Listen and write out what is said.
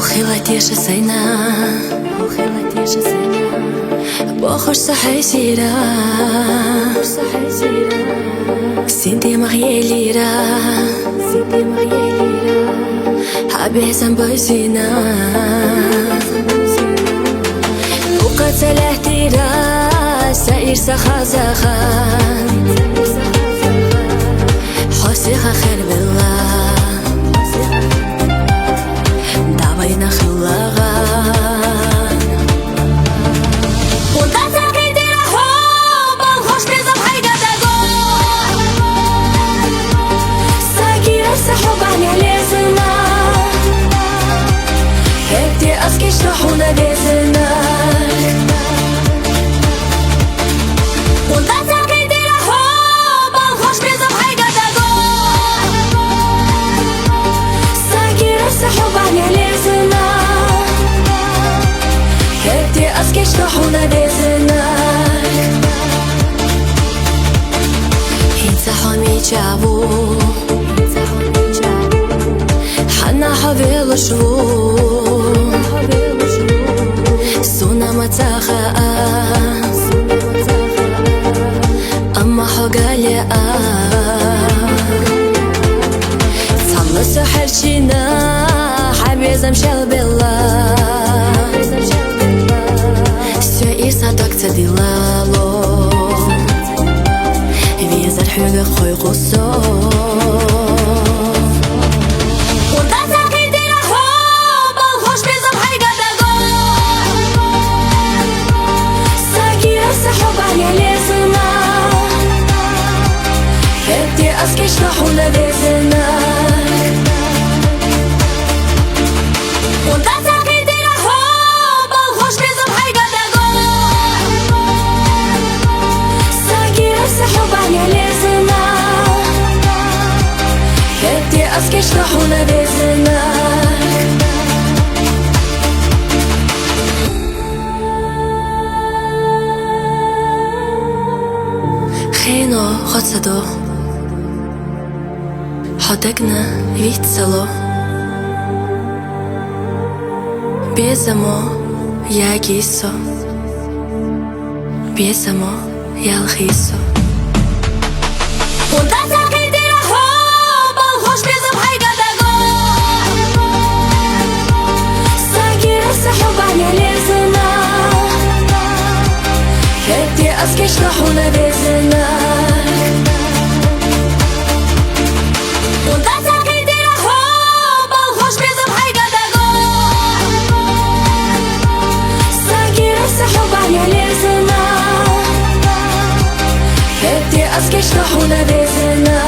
خيلة تيش سينا بخش صحي سيرا سيدي مغياليرا حبي سنبوزينا وقد سلحتيرا سائر سخازخان حسيخ خير بالله دعوينا خلاغا أسكي شرحونا بيزنا وانت تاكي دي رحوب الخوش بيزم حيقا تاقو ساكي رسحوب عني ليزنا هبتي أسكي شرحونا بيزنا هينسا حمي جابو حنا حبيل شوو سونا متاخا أما حقالي صلى سحر شينا حبيزم شال بالله سوئي صدق تدلالو ويزر حوغ خوي قصو أسكي شرحونا بيزنا وانت تاكي دي رحوب الخوش بيزم حيقا تاقو ساكي رسحوب عني ليزنا هبتي أسكي شرحونا بيزنا خينو خد صدو حدقنا вицело Безамо ягисо Безамо ялхисо وانت تاكي دي رحوب الخوش بيزم حيقا تاقو ساكي رسحوب عني ليزنا هبتي أسكي شرحونا بيزنا أسكي شرحونا بيزنا